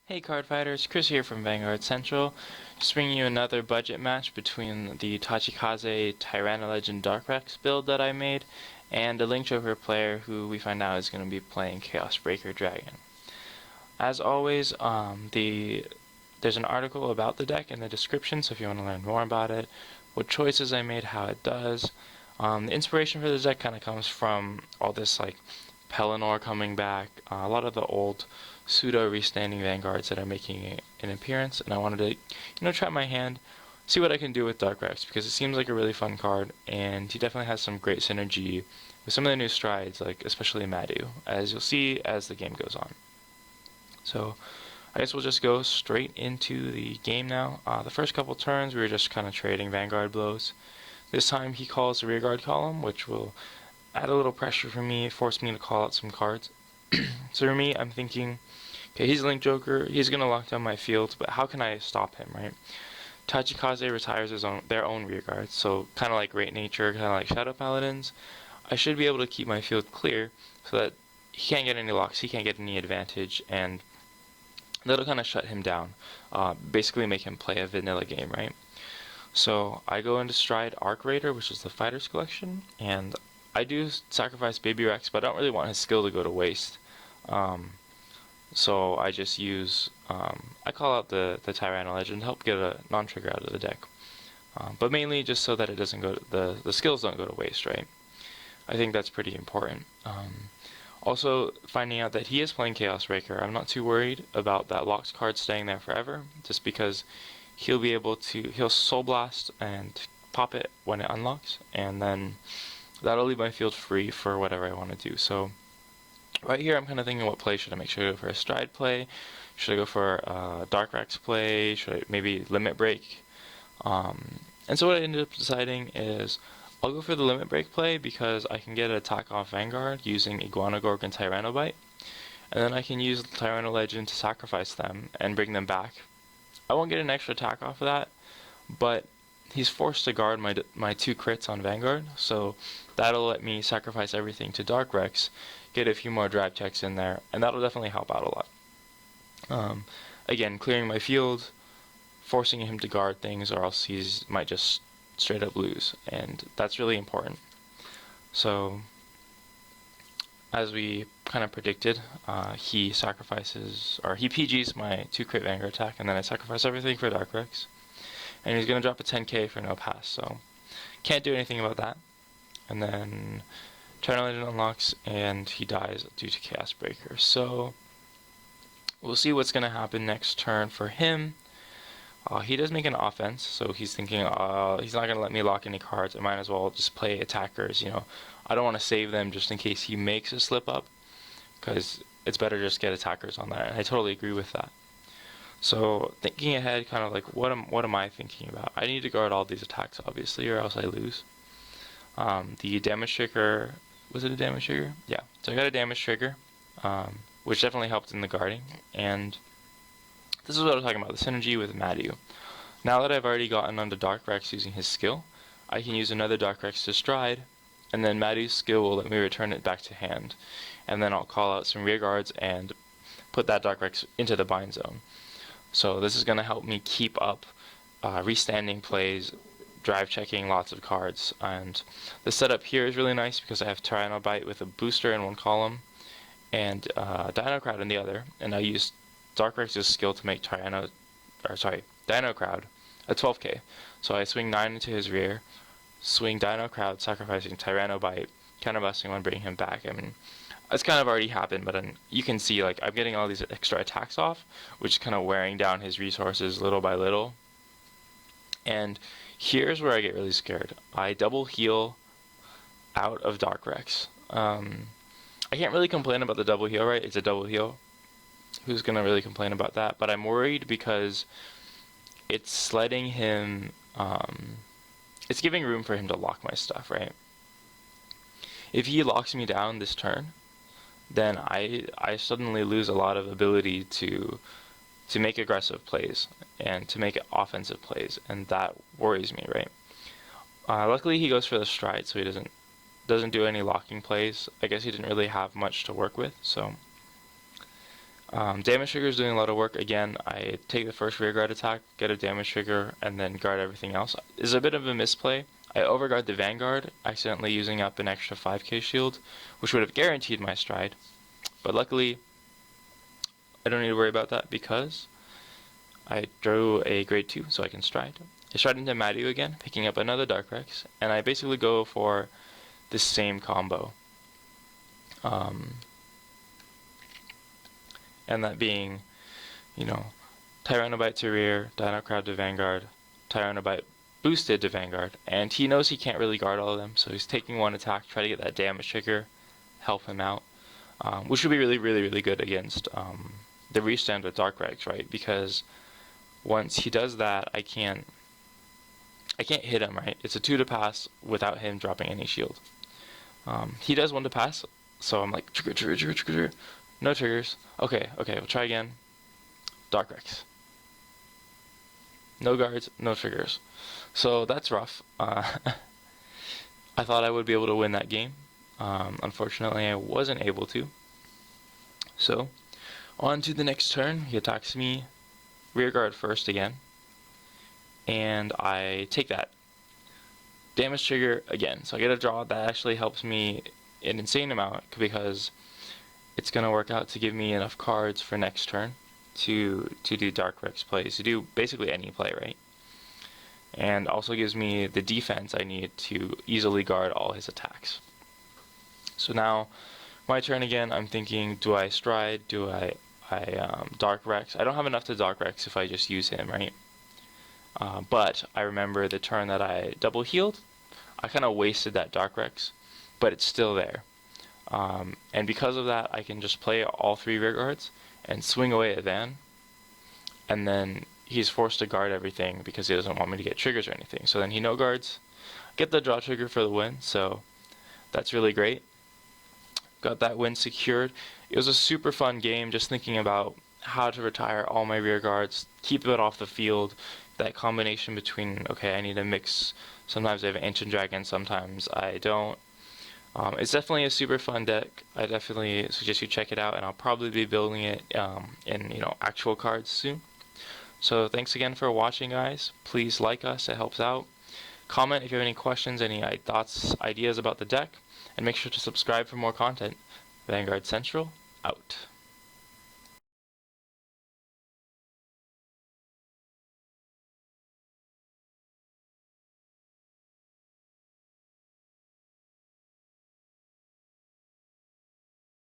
Hey card fighters, Chris here from Vanguard Central, just bringing you another budget match between the Tachikaze Tyranno Legend Dark Rex build that I made and a Link Joker player who we find out is going to be playing Chaos Breaker Dragon. As always, there's an article about the deck in the description, so if you want to learn more about it, what choices I made, how it does. The inspiration for the deck kind of comes from all this like Pelennor coming back, a lot of the old pseudo restanding Vanguards that are making an appearance, and I wanted to, try my hand, see what I can do with Dark Rex, because it seems like a really fun card, and he definitely has some great synergy with some of the new strides, like especially Madu, as you'll see as the game goes on. So I guess we'll just go straight into the game now. The first couple turns we were just kind of trading Vanguard blows. This time he calls the rearguard column, which will add a little pressure for me, force me to call out some cards. So for me, I'm thinking, okay, he's a Link Joker, he's going to lock down my field, but how can I stop him, right? Tachikaze retires their own rearguard, so kind of like Great Nature, kind of like Shadow Paladins. I should be able to keep my field clear so that he can't get any locks, he can't get any advantage, and that'll kind of shut him down, basically make him play a vanilla game, right? So I go into Stride Arc Raider, which is the Fighters Collection, and I do sacrifice Baby Rex, but I don't really want his skill to go to waste. So I just use, I call out the Tyranno Legend to help get a non-trigger out of the deck. But mainly just so that it doesn't go to, the skills don't go to waste, right? I think that's pretty important. Also, finding out that he is playing Chaos Breaker, I'm not too worried about that locked card staying there forever, just because he'll Soul Blast and pop it when it unlocks, and then that'll leave my field free for whatever I want to do. So right here I'm kind of thinking, what play should I make? Should I go for a Stride play? Should I go for a Dark Rex play? Should I maybe Limit Break? And so what I ended up deciding is I'll go for the Limit Break play because I can get an attack off Vanguard using Iguana Gorg and Tyranno Bite, and then I can use Tyranno Legend to sacrifice them and bring them back. I won't get an extra attack off of that, but he's forced to guard my 2 crits on Vanguard, so that'll let me sacrifice everything to Dark Rex, get a few more drive checks in there, and that'll definitely help out a lot. Again, clearing my field, forcing him to guard things, or else he might just straight up lose, and that's really important. So as we kind of predicted, he sacrifices, or he PGs my 2 crit Vanguard attack, and then I sacrifice everything for Dark Rex. And he's going to drop a 10k for no pass, so can't do anything about that. And then Tyranno Legend unlocks, and he dies due to Chaos Breaker. So we'll see what's going to happen next turn for him. He does make an offense, so he's thinking, he's not going to let me lock any cards. I might as well just play attackers, I don't want to save them just in case he makes a slip up, because it's better just get attackers on that, and I totally agree with that. So thinking ahead, kind of like, what am I thinking about? I need to guard all these attacks, obviously, or else I lose. The damage trigger, was it a damage trigger? Yeah, so I got a damage trigger, which definitely helped in the guarding, and this is what I was talking about, the synergy with Madu. Now that I've already gotten onto Dark Rex using his skill, I can use another Dark Rex to Stride, and then Madu's skill will let me return it back to hand, and then I'll call out some rear guards and put that Dark Rex into the bind zone. So this is going to help me keep up restanding plays, drive checking lots of cards, and the setup here is really nice because I have Tyranno Bite with a booster in one column and Dino Crowd in the other, and I use Dark Rex's skill to make Dino Crowd a 12k. So I swing 9 into his rear, swing Dino Crowd, sacrificing Tyranno Bite, counterbusting one, bringing him back. I mean, it's kind of already happened, but you can see, like, I'm getting all these extra attacks off, which is kind of wearing down his resources little by little. And here's where I get really scared. I double heal out of Dark Rex. I can't really complain about the double heal, right? It's a double heal. Who's going to really complain about that? But I'm worried because it's letting him, it's giving room for him to lock my stuff, right? If he locks me down this turn, then I suddenly lose a lot of ability to make aggressive plays and to make offensive plays, and that worries me, right? Luckily he goes for the Stride, so he doesn't do any locking plays. I guess he didn't really have much to work with, so Damage trigger is doing a lot of work. Again, I take the first rear guard attack, get a damage trigger, and then guard everything else. It's a bit of a misplay. I overguard the Vanguard, accidentally using up an extra 5k shield, which would have guaranteed my stride. But luckily, I don't need to worry about that because I drew a grade 2, so I can stride. I stride into Madu again, picking up another Dark Rex, and I basically go for the same combo. And that being, Tyrannobite to rear, Dino Crab to Vanguard, Tyrannobite boosted to Vanguard, and he knows he can't really guard all of them, so he's taking one attack, try to get that damage trigger, help him out, which would be really, really, really good against the restand with Dark Rex, right? Because once he does that, I can't hit him, right? It's a 2 to pass without him dropping any shield. He does 1 to pass, so I'm like, trigger. No triggers. Okay, we'll try again. Dark Rex. No guards, no triggers. So that's rough. I thought I would be able to win that game. Unfortunately, I wasn't able to. So, on to the next turn. He attacks me. Rear guard first again. And I take that. Damage trigger again. So I get a draw. That actually helps me an insane amount because it's going to work out to give me enough cards for next turn to do Dark Rex plays, to do basically any play, right? And also gives me the defense I need to easily guard all his attacks. So now, my turn again, I'm thinking, do I stride, do I Dark Rex? I don't have enough to Dark Rex if I just use him, right? But I remember the turn that I double healed, I kind of wasted that Dark Rex, but it's still there. And because of that, I can just play all 3 rear guards and swing away at Van, and then he's forced to guard everything because he doesn't want me to get triggers or anything. So then he no guards, get the draw trigger for the win, so that's really great. Got that win secured. It was a super fun game, just thinking about how to retire all my rear guards, keep it off the field, that combination between, okay, I need to mix, sometimes I have Ancient Dragon, sometimes I don't. It's definitely a super fun deck. I definitely suggest you check it out, and I'll probably be building it in actual cards soon. So thanks again for watching, guys. Please like us, it helps out. Comment if you have any questions, any thoughts, ideas about the deck, and make sure to subscribe for more content. Vanguard Central, out.